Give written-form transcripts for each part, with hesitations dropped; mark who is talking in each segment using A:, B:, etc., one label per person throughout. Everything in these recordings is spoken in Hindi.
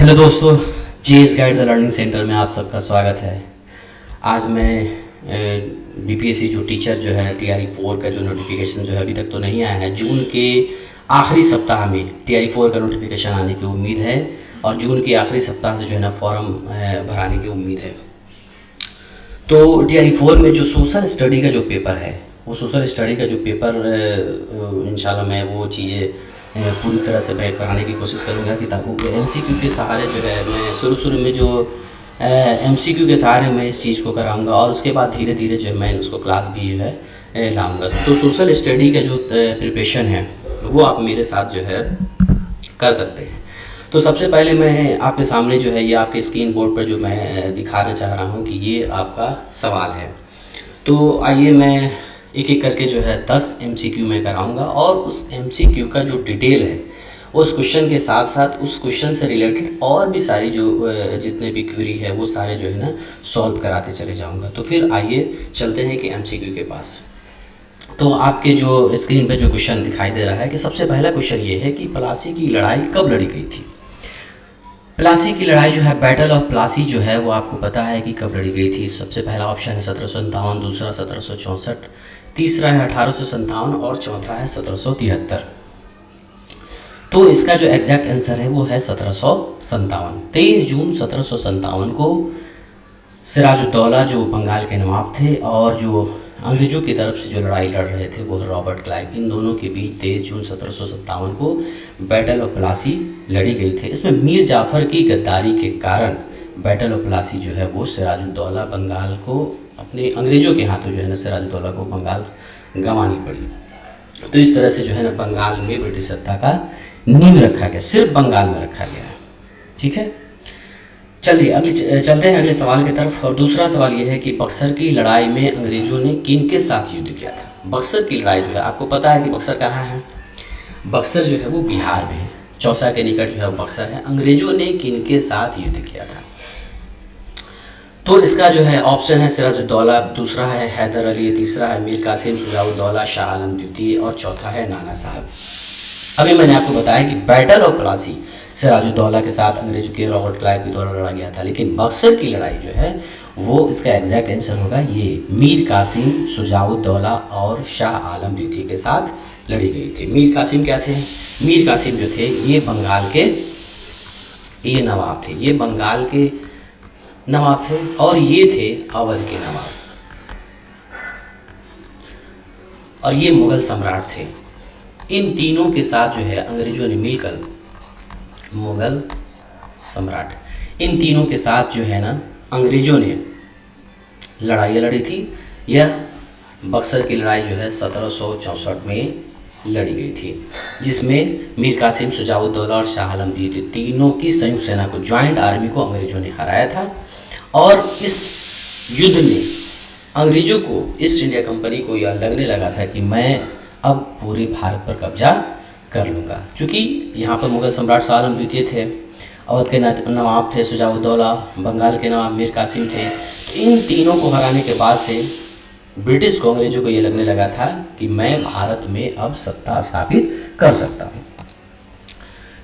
A: हेलो दोस्तों, JS guide the learning centre में आप सबका स्वागत है। आज मैं बीपीएससी जो टीचर जो है टीआरई 4 का जो नोटिफिकेशन जो है अभी तक तो नहीं आया है। जून के आखिरी सप्ताह में टीआरई 4 का नोटिफिकेशन आने की उम्मीद है और जून के आखिरी सप्ताह से जो है ना फॉर्म भराने की उम्मीद है। तो टीआरई 4 में जो सोशल स्टडी का जो पेपर है, वो सोशल स्टडी का जो पेपर इंशाल्लाह मैं वो चीज़ें पूरी तरह से मैं कराने की कोशिश करूँगा कि ताकि एमसीक्यू के सहारे जो है मैं शुरू में जो एमसीक्यू के सहारे मैं इस चीज़ को कराऊँगा और उसके बाद धीरे धीरे जो है मैं उसको क्लास भी जो है लाऊँगा। तो सोशल स्टडी का जो प्रिपरेशन है वो आप मेरे साथ जो है कर सकते हैं। तो सबसे पहले मैं आपके सामने जो है ये आपके स्क्रीन बोर्ड पर जो मैं दिखाना चाह रहा हूँ कि ये आपका सवाल है। तो आइए मैं एक एक करके जो है 10 एमसीक्यू में कराऊंगा और उस एमसीक्यू का जो डिटेल है उस क्वेश्चन के साथ साथ उस क्वेश्चन से रिलेटेड और भी सारी जो जितने भी क्वेरी है वो सारे जो है ना सॉल्व कराते चले जाऊंगा। तो फिर आइए चलते हैं कि एमसीक्यू के पास। तो आपके जो स्क्रीन पे जो क्वेश्चन दिखाई दे रहा है कि सबसे पहला क्वेश्चन ये है कि प्लासी की लड़ाई कब लड़ी गई थी। प्लासी की लड़ाई जो है बैटल ऑफ प्लासी जो है वो आपको पता है कि कब लड़ी गई थी। सबसे पहला ऑप्शन है 1757, दूसरा 1764, तीसरा है 1857 और चौथा है 1773। तो इसका जो एग्जैक्ट आंसर है वो है 1757। 23 जून 1757 को सिराजुद्दौला जो बंगाल के नवाब थे और जो अंग्रेज़ों की तरफ से जो लड़ाई लड़ रहे थे वो रॉबर्ट क्लाइव, इन दोनों के बीच 23 जून 1757 को बैटल ऑफ प्लासी लड़ी गई थी। इसमें मीर जाफ़र की गद्दारी के कारण बैटल ऑफ प्लासी जो है वो सिराजुद्दौला बंगाल को अपने अंग्रेज़ों के हाथों जो है ना सिराजुद्दौला को बंगाल गंवानी पड़ी। तो इस तरह से जो है ना बंगाल में ब्रिटिश सत्ता का नींव रखा गया, सिर्फ बंगाल में रखा गया है। ठीक है, चलिए चलते हैं अगले सवाल की तरफ। और दूसरा सवाल यह है कि बक्सर की लड़ाई में अंग्रेज़ों ने किन के साथ युद्ध किया था। बक्सर की लड़ाई जो है आपको पता है कि बक्सर कहाँ है। बक्सर जो है वो बिहार में है, चौसा के निकट जो है वो बक्सर है। अंग्रेज़ों ने किन के साथ युद्ध किया था। तो इसका जो है ऑप्शन है सिराजुद्दौला, दूसरा है हैदर अली, तीसरा है मीर कासिम, सुजाउद्दौला, शाह आलम द्वितीय और चौथा है नाना साहब। अभी मैंने आपको बताया कि बैटल ऑफ प्लासी सिराजुद्दौला के साथ अंग्रेजों के रॉबर्ट क्लाइव के द्वारा लड़ा गया था, लेकिन बक्सर की लड़ाई जो है वो इसका एग्जैक्ट आंसर होगा ये मीर कासिम, सुजाउद्दौला और शाह आलम द्वितीय के साथ लड़ी गई थी। मीर कासिम क्या थे? मीर कासिम जो थे ये बंगाल के ये नवाब थे, ये बंगाल के नवाब थे और ये थे अवध के नवाब और ये मुगल सम्राट थे। इन तीनों के साथ जो है अंग्रेजों ने मिलकर मुगल सम्राट, इन तीनों के साथ जो है ना अंग्रेजों ने लड़ाइयाँ लड़ी थी। यह बक्सर की लड़ाई जो है 1764 में लड़ी गई थी, जिसमें मीर कासिम, सुजाउद्दौला और शाह आलम द्वितीय तीनों की संयुक्त सेना को, ज्वाइंट आर्मी को अंग्रेजों ने हराया था। और इस युद्ध में अंग्रेजों को, ईस्ट इंडिया कंपनी को यह लगने लगा था कि मैं अब पूरे भारत पर कब्जा कर लूँगा। क्योंकि यहाँ पर मुगल सम्राट शाह आलम द्वितीय थे, अवध के नवाब थे सुजाउद्दौला, बंगाल के नवाब मीर कासिम थे। इन तीनों को हराने के बाद से ब्रिटिश को, अंग्रेजों को ये लगने लगा था कि मैं भारत में अब सत्ता स्थापित कर सकता हूँ।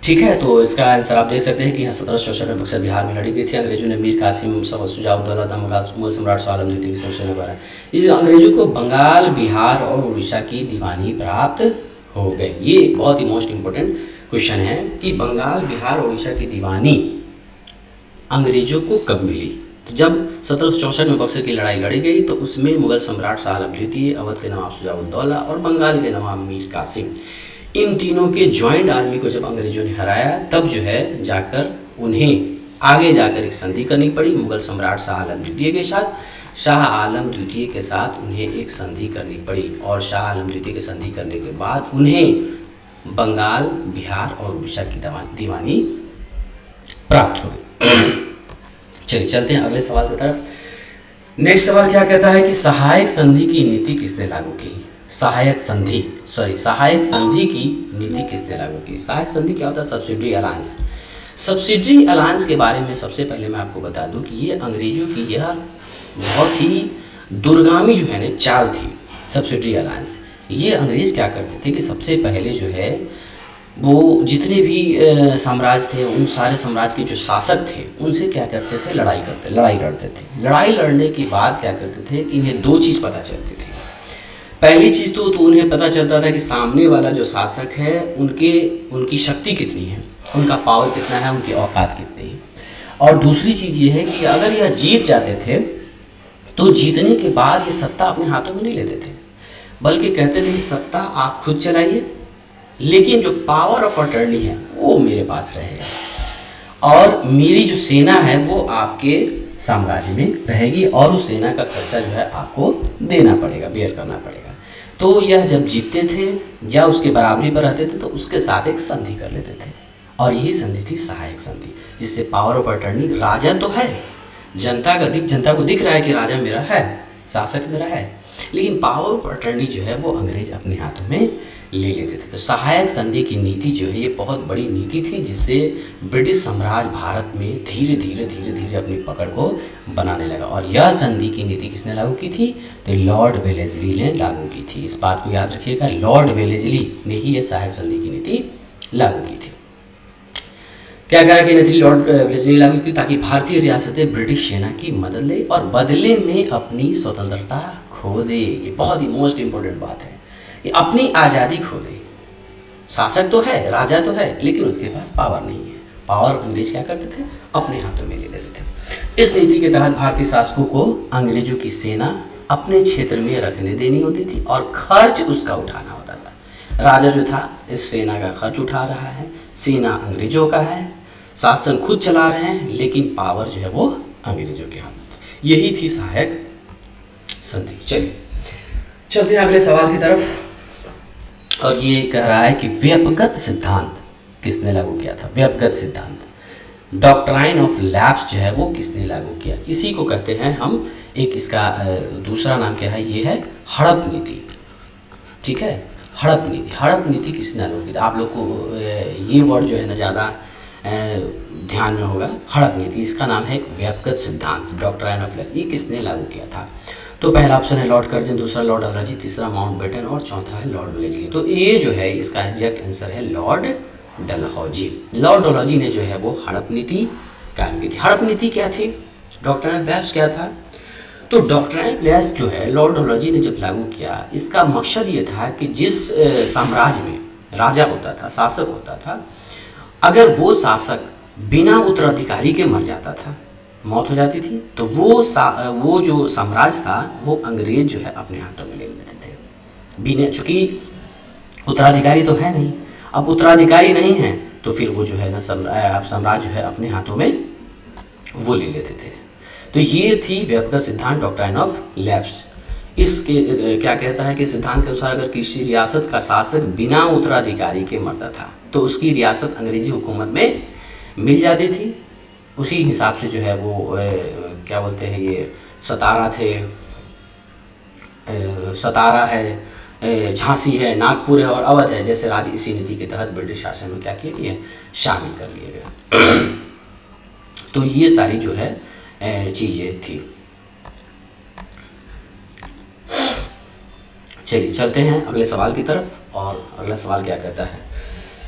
A: ठीक है, तो इसका आंसर आप देख सकते हैं कि यहाँ 1764 में बक्सर बिहार में लड़ी गई थी। अंग्रेजों ने मीर कासिम, सुजाउद्दौला, मुगल सम्राट शाह आलम द्वितीय की संशोधन द्वारा इस अंग्रेजों को बंगाल, बिहार और उड़ीसा की दीवानी प्राप्त हो गई। ये बहुत ही मोस्ट इम्पोर्टेंट क्वेश्चन है कि बंगाल, बिहार और उड़ीसा की दीवानी अंग्रेजों को कब मिली। तो जब 1764 में बक्सर की लड़ाई लड़ी गई तो उसमें मुगल सम्राट शाह आलम द्वितीय, अवध के नवाब सुजाउद्दौला और बंगाल के नवाब मीर कासिम, इन तीनों के ज्वाइंट आर्मी को जब अंग्रेजों ने हराया तब जो है जाकर उन्हें आगे जाकर एक संधि करनी पड़ी मुगल सम्राट शाह आलम द्वितीय के साथ। शाह आलम द्वितीय के साथ उन्हें एक संधि करनी पड़ी और शाह आलम द्वितीय की संधि करने के बाद उन्हें बंगाल, बिहार और उड़ीसा की दीवानी प्राप्त हो गई। चलिए चलते हैं अगले सवाल की तरफ। नेक्स्ट सवाल क्या कहता है कि सहायक संधि की नीति किसने लागू की। सहायक संधि की नीति किसने लागू की। सहायक संधि क्या होता है? Subsidiary alliance. सब्सिडरी अलायंस के बारे में सबसे पहले मैं आपको बता दूं कि ये अंग्रेजों की यह बहुत ही दूरगामी जो है ना चाल थी। सब्सिडरी अलायंस, ये अंग्रेज क्या करते थे कि सबसे पहले जो है वो जितने भी साम्राज्य थे, उन सारे साम्राज्य के जो शासक थे उनसे क्या करते थे, लड़ाई लड़ते थे। लड़ाई लड़ने के बाद क्या करते थे कि इन्हें दो चीज़ पता चलती थी। पहली चीज़ तो उन्हें पता चलता था कि सामने वाला जो शासक है उनकी शक्ति कितनी है, उनका पावर कितना है, उनकी औकात कितनी है। और दूसरी चीज़ ये है कि अगर यह जीत जाते थे तो जीतने के बाद ये सत्ता अपने हाथों में नहीं लेते थे, बल्कि कहते थे कि सत्ता आप खुद चलाइए, लेकिन जो पावर ऑफ अटर्नी है वो मेरे पास रहेगा, और मेरी जो सेना है वो आपके साम्राज्य में रहेगी, और उस सेना का खर्चा जो है आपको देना पड़ेगा, बेयर करना पड़ेगा। तो यह जब जीतते थे या उसके बराबरी पर रहते थे तो उसके साथ एक संधि कर लेते थे, और यही संधि थी सहायक संधि, जिससे पावर ऑफ अटर्नी, राजा तो है, जनता को दिख रहा है कि राजा मेरा है, शासक मेरा है, लेकिन पावर ऑफ अटर्नी जो है वो अंग्रेज अपने हाथों में ले लेते थे। तो सहायक संधि की नीति जो है ये बहुत बड़ी नीति थी, जिससे ब्रिटिश साम्राज्य भारत में धीरे धीरे अपनी पकड़ को बनाने लगा। और यह संधि की नीति किसने लागू की थी? तो लॉर्ड वेलेस्ली ने लागू की थी। इस बात को याद रखिएगा, लॉर्ड वेलेस्ली ने ही ये सहायक संधि की नीति लागू की थी। क्या कहा कि नीति लॉर्ड वेलेस्ली ने लागू की ताकि भारतीय रियासतें ब्रिटिश सेना की मदद ले और बदले में अपनी स्वतंत्रता खो दे। ये बहुत ही मोस्ट इंपॉर्टेंट बात है कि अपनी आज़ादी खो दे। शासक तो है, राजा तो है, लेकिन उसके पास पावर नहीं है। पावर अंग्रेज क्या करते थे? अपने हाथों में ले लेते थे। इस नीति के तहत भारतीय शासकों को अंग्रेजों की सेना अपने क्षेत्र में रखने देनी होती थी और खर्च उसका उठाना होता था। राजा जो था इस सेना का खर्च उठा रहा है, सेना अंग्रेजों का है, शासन खुद चला रहे हैं, लेकिन पावर जो है वो अंग्रेजों के हाथ में। यही थी सहायक संधि। चलिए चलते हैं अगले सवाल की तरफ, और ये कह रहा है कि व्यपगत सिद्धांत किसने लागू किया था? व्यपगत सिद्धांत, डॉक्ट्राइन ऑफ लैप्स जो है वो किसने लागू किया? इसी को कहते हैं हम, एक इसका दूसरा नाम क्या है, ये है हड़प नीति। ठीक है, हड़प नीति। हड़प नीति किसने लागू की? आप लोग को ये वर्ड जो है ना ज़्यादा ध्यान में होगा, हड़प नीति। इसका नाम है एक व्यपगत सिद्धांत, डॉक्ट्राइन ऑफ लैप्स। ये किसने लागू किया था? तो पहला ऑप्शन है लॉर्ड कर्जन, दूसरा लॉर्ड डलहौजी, तीसरा माउंटबेटन और चौथा है लॉर्ड वेलेस्ली। तो ये जो है इसका एग्जैक्ट आंसर है लॉर्ड डलहौजी। लॉर्ड डलहौजी ने जो है वो हड़प नीति कायम की थी। हड़प नीति क्या थी? डॉक्ट्राइन ऑफ लैप्स क्या था? तो डॉक्ट्राइन ऑफ लैप्स जो है लॉर्ड डलहौजी ने जब लागू किया, इसका मकसद ये था कि जिस साम्राज्य में राजा होता था, शासक होता था, अगर वो शासक बिना उत्तराधिकारी के मर जाता था, मौत हो जाती थी, तो वो जो साम्राज्य था वो अंग्रेज जो है अपने हाथों में ले लेते थे। बिना, चूँकि उत्तराधिकारी तो है नहीं, अब उत्तराधिकारी नहीं है तो फिर वो जो है ना साम्राज्य जो है अपने हाथों में वो ले लेते थे। तो ये थी व्यपगत सिद्धांत, डॉक्ट्राइन ऑफ लैप्स। इसके क्या कहता है कि सिद्धांत के अनुसार अगर किसी रियासत का शासक बिना उत्तराधिकारी के मरता था तो उसकी रियासत अंग्रेजी हुकूमत में मिल जाती थी। उसी हिसाब से जो है वो क्या बोलते हैं, ये सतारा है, झांसी है, नागपुर है और अवध है जैसे राज्य इसी नीति के तहत ब्रिटिश शासन में क्या किए गए, शामिल कर लिए गए। तो ये सारी जो है चीज़ें थी। चलिए चलते हैं अगले सवाल की तरफ, और अगला सवाल क्या कहता है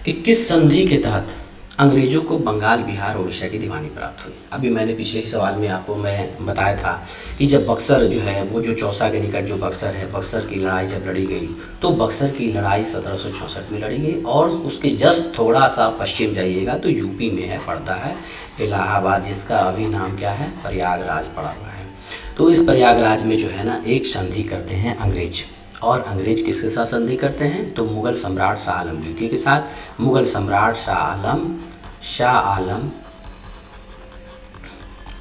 A: कि किस संधि के तहत अंग्रेजों को बंगाल, बिहार, उड़ीसा की दीवानी प्राप्त हुई? अभी मैंने पिछले ही सवाल में आपको मैं बताया था कि जब बक्सर जो है वो जो चौसा के निकट जो बक्सर है, बक्सर की लड़ाई जब लड़ी गई तो बक्सर की लड़ाई 1764 में लड़ी गई, और उसके जस्ट थोड़ा सा पश्चिम जाइएगा तो यूपी में है, पड़ता है इलाहाबाद, जिसका अभी नाम क्या है, प्रयागराज पड़ा हुआ है। तो इस प्रयागराज में जो है ना एक संधि करते हैं अंग्रेज, और अंग्रेज किसके साथ संधि करते हैं? तो मुगल सम्राट शाह आलम द्वितीय के साथ। मुगल सम्राट शाह आलम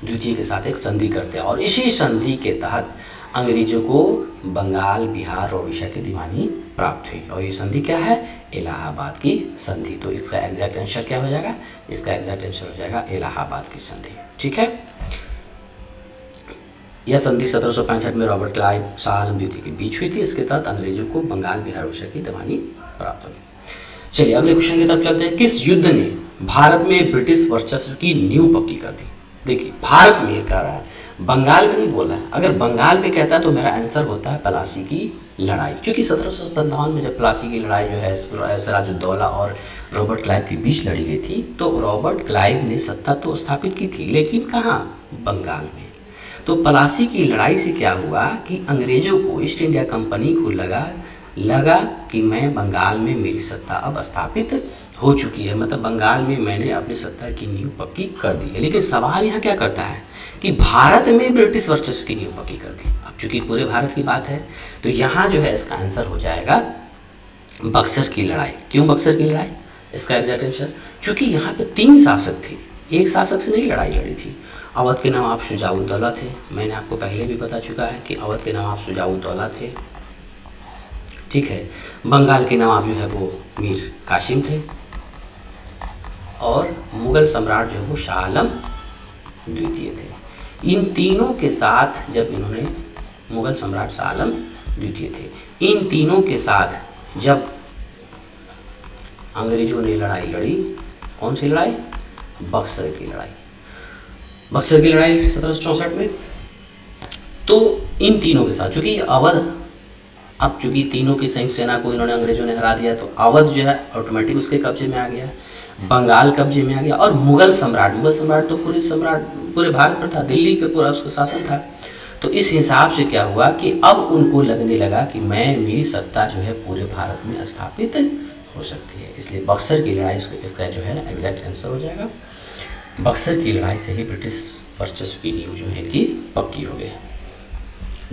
A: द्वितीय के साथ एक संधि करते हैं, और इसी संधि के तहत अंग्रेजों को बंगाल, बिहार और उड़ीसा की दीवानी प्राप्त हुई, और ये संधि क्या है? इलाहाबाद की संधि। तो इसका एग्जैक्ट आंसर क्या हो जाएगा? इसका एग्जैक्ट आंसर हो जाएगा इलाहाबाद की संधि। ठीक है, यह संधि 1765 में रॉबर्ट क्लाइव, शाह आलम द्वितीय के बीच हुई थी। इसके तहत अंग्रेजों को बंगाल, बिहार, उड़ीसा की दीवानी प्राप्त हुई। चलिए अगले क्वेश्चन की तरफ चलते हैं। किस युद्ध ने भारत में ब्रिटिश वर्चस्व की नींव पक्की कर दी? देखिए भारत में ये कह रहा है, बंगाल में नहीं बोला है। अगर बंगाल में कहता तो मेरा आंसर होता है पलासी की लड़ाई। क्योंकि 1757 में जब प्लासी की लड़ाई जो है सिराजुद्दौला और रॉबर्ट क्लाइव के बीच लड़ी गई थी, तो रॉबर्ट क्लाइव ने सत्ता तो स्थापित की थी, लेकिन कहाँ? बंगाल में। तो प्लासी की लड़ाई से क्या हुआ कि अंग्रेजों को, ईस्ट इंडिया कंपनी को लगा कि मैं बंगाल में मेरी सत्ता अब स्थापित हो चुकी है, मतलब बंगाल में मैंने अपनी सत्ता की नींव पक्की कर दी है। लेकिन सवाल यहाँ क्या करता है कि भारत में ब्रिटिश वर्चस्व की नींव पक्की कर दी। अब चूंकि पूरे भारत की बात है, तो यहाँ जो है इसका आंसर हो जाएगा बक्सर की लड़ाई। क्यों बक्सर की लड़ाई? इसका एग्जैक्ट आंसर, चूँकि यहाँ पे 3 शासक थे, एक शासक से नहीं लड़ाई लड़ी थी। अवध के नवाब शुजाउद्दौला थे, मैंने आपको पहले भी बता चुका है कि अवध के नवाब शुजाउद्दौला थे, ठीक है। बंगाल के नवाब जो है वो मीर कासिम थे, और मुगल सम्राट जो है वो शाह आलम द्वितीय थे। इन तीनों के साथ जब इन्होंने, मुगल सम्राट शाह आलम द्वितीय थे, इन तीनों के साथ जब अंग्रेजों ने लड़ाई लड़ी, कौन सी लड़ाई? बक्सर की लड़ाई। बक्सर की लड़ाई 1764 में। तो इन तीनों के साथ, चूंकि अवध, अब चूंकि तीनों की संयुक्त सेना को इन्होंने, अंग्रेजों ने हरा दिया, तो अवध जो है ऑटोमेटिक उसके कब्जे में आ गया, बंगाल कब्जे में आ गया, और मुगल सम्राट तो पूरे भारत पर था, दिल्ली पे पूरा उसका शासन था। तो इस हिसाब से क्या हुआ कि अब उनको लगने लगा कि मेरी सत्ता जो है पूरे भारत में स्थापित हो सकती है, इसलिए बक्सर की लड़ाई इसका जो है एग्जैक्ट आंसर हो जाएगा। बक्सर की लड़ाई से ही ब्रिटिश वर्चस्व की नींव जो है इनकी पक्की हो गई।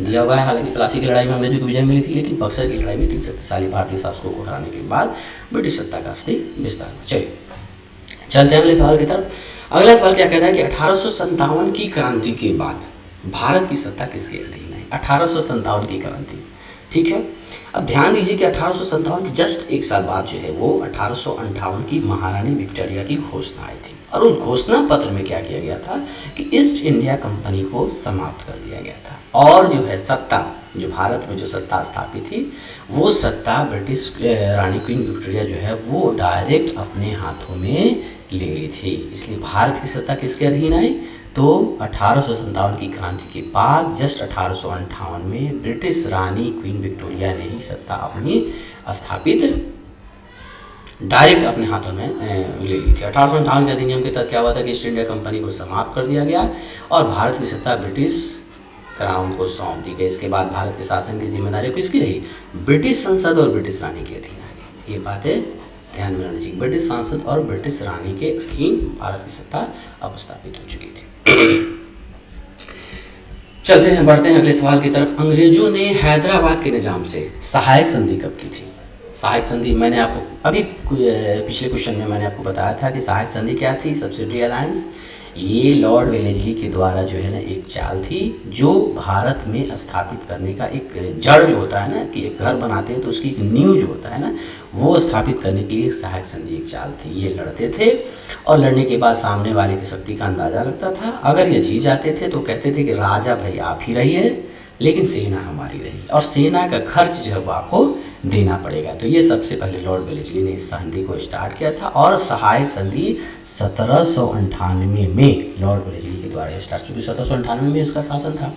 A: दिया हुआ है, हालांकि प्लासी की लड़ाई में अंग्रेजों को विजय मिली थी, लेकिन बक्सर की लड़ाई में 3 शक्तिशाली भारतीय शासकों को हराने के बाद ब्रिटिश सत्ता का अस्थि विस्तार हुआ। चलिए चलते हैं अगले सवाल की तरफ। अगला सवाल क्या कहता है कि 1857 की क्रांति के बाद भारत की सत्ता किसके अधीन है? 1857 की क्रांति, ठीक है। अब ध्यान दीजिए कि 1857 के जस्ट 1 साल बाद जो है वो 1858 की महारानी विक्टोरिया की घोषणा आई थी, और उस घोषणा पत्र में क्या किया गया था कि ईस्ट इंडिया कंपनी को समाप्त कर दिया गया था, और जो है सत्ता, जो भारत में जो सत्ता स्थापित थी, वो सत्ता ब्रिटिश रानी क्वीन विक्टोरिया जो है वो डायरेक्ट अपने हाथों में ले ली थी। इसलिए भारत की सत्ता किसके अधीन आई? तो 1857 की क्रांति के बाद जस्ट 1858 में ब्रिटिश रानी क्वीन विक्टोरिया ने ही सत्ता अपनी स्थापित डायरेक्ट अपने हाथों में ले ली थी। 1858 के अधिनियम के तहत क्या हुआ था कि ईस्ट इंडिया कंपनी को समाप्त कर दिया गया और भारत की सत्ता ब्रिटिश क्राउन को सौंप दी गई। इसके बाद भारत के शासन की जिम्मेदारी किसकी रही? ब्रिटिश संसद और ब्रिटिश रानी के अधीन आ गई। ये बातें ध्यान में रखनी चाहिए। ब्रिटिश संसद और ब्रिटिश रानी के अधीन भारत की सत्ता अब स्थापित हो चुकी थी। चलते हैं, बढ़ते हैं अगले सवाल की तरफ। अंग्रेजों ने हैदराबाद के निजाम से सहायक संधि कब की थी? सहायक संधि मैंने आपको अभी पिछले क्वेश्चन में मैंने आपको बताया था कि सहायक संधि क्या थी। सब्सिडरी अलायंस, ये लॉर्ड वेलेस्ली के द्वारा जो है ना एक चाल थी जो भारत में स्थापित करने का एक जड़ जो होता है ना, कि एक घर बनाते हैं तो उसकी एक नींव जो होता है ना, वो स्थापित करने के लिए सहायक संधि एक चाल थी। ये लड़ते थे और लड़ने के बाद सामने वाले की शक्ति का अंदाजा लगता था। अगर ये जीत जाते थे तो कहते थे कि राजा भाई आप ही रहिए, लेकिन सेना हमारी रही, और सेना का खर्च जो है वो आपको देना पड़ेगा। तो ये सबसे पहले लॉर्ड वेलेस्ली ने इस संधि को स्टार्ट किया था, और सहायक संधि 1798 में लॉर्ड वेलेस्ली के द्वारा स्टार्ट, चूँकि 1798 में उसका शासन था,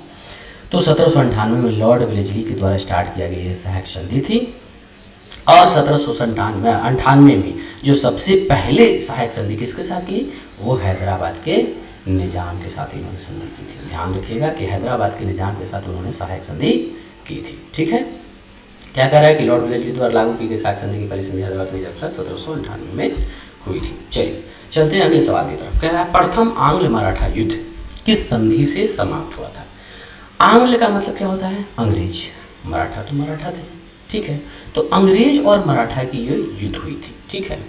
A: तो 1798 में लॉर्ड वेलेस्ली के द्वारा स्टार्ट किया गया ये सहायक संधि थी। और 1798 में जो सबसे पहले सहायक संधि किसके साथ की? वो हैदराबाद के निजाम के साथ इन्होंने संधि की थी। ध्यान रखिएगा कि हैदराबाद के निजाम के साथ उन्होंने सहायक संधि की थी, ठीक है। क्या कह रहा है कि लॉर्ड वेलेस्ली द्वारा लागू की गई सहायक संधि की पहली संधि हैदराबाद के निजाम के साथ 1798 में हुई थी। चलिए चलते हैं अगले सवाल की तरफ। कह रहा है प्रथम आंग्ल मराठा युद्ध किस संधि से समाप्त हुआ था? आंग्ल का मतलब क्या होता है? अंग्रेज, मराठा तो मराठा थे, ठीक है। तो अंग्रेज और मराठा की ये युद्ध हुई थी, ठीक है।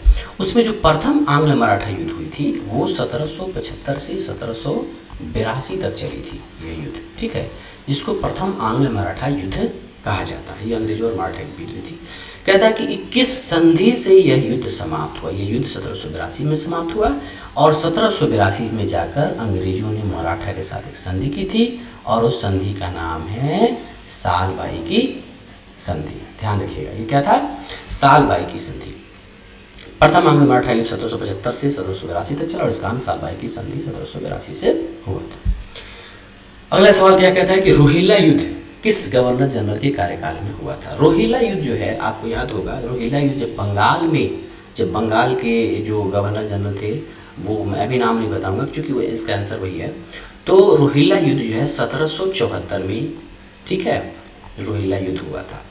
A: उसमें जो प्रथम आंग्ल मराठा युद्ध हुई थी वो 1775 से 1782 तक चली थी ये युद्ध, ठीक है, जिसको प्रथम आंग्ल मराठा युद्ध कहा जाता है। ये अंग्रेजों और मराठा की युद्ध थी। कहता है कि 21 संधि से यह युद्ध समाप्त हुआ। यह युद्ध 1782 में समाप्त हुआ, और 1782 में जाकर अंग्रेजों ने मराठा के साथ एक संधि की थी, और उस संधि का नाम है सालबाई की संधि। ध्यान रखिएगा, ये क्या था? सालबाई की संधि। प्रथम आंग्ल मराठा युद्ध 1775 से 1782 तक चला, और इसका नाम सालबाई की संधि 1782 से हुआ था। अगला सवाल क्या कहता है कि रोहिल्ला युद्ध किस गवर्नर जनरल के कार्यकाल में हुआ था? रोहिला युद्ध जो है, आपको याद होगा, रोहिला युद्ध जब बंगाल के जो गवर्नर जनरल थे, वो मैं अभी नाम नहीं बताऊंगा क्योंकि वो इसका आंसर वही है। तो रोहिला युद्ध जो है 1774 में, ठीक है, रोहिला युद्ध हुआ था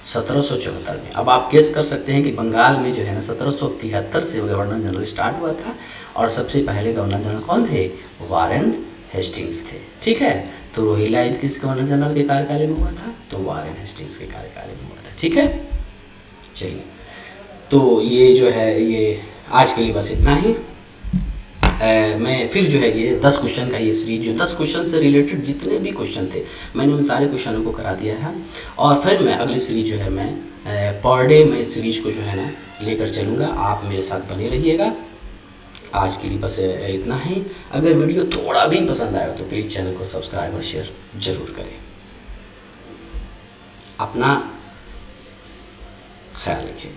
A: 1774 में। अब आप गेस कर सकते हैं कि बंगाल में जो है ना 1773 से गवर्नर जनरल स्टार्ट हुआ था और सबसे पहले गवर्नर जनरल कौन थे? वारेन हेस्टिंग्स थे, ठीक है। तो रोहिला युद्ध किस गवर्नर जनरल के कार्यकाल में हुआ था? तो वारेन हेस्टिंग्स के कार्यकाल में हुआ था, ठीक है। चलिए, तो ये जो है, ये आज के लिए बस इतना ही। मैं फिर जो है ये 10 क्वेश्चन का ये सीरीज, जो 10 क्वेश्चन से रिलेटेड जितने भी क्वेश्चन थे मैंने उन सारे क्वेश्चनों को करा दिया है। और फिर मैं अगली सीरीज जो है मैं पर डे में इस सीरीज को जो है ना लेकर चलूँगा। आप मेरे साथ बने रहिएगा। आज के लिए बस इतना ही। अगर वीडियो थोड़ा भी पसंद आया तो प्लीज़ चैनल को सब्सक्राइब और शेयर ज़रूर करें। अपना ख्याल रखिए।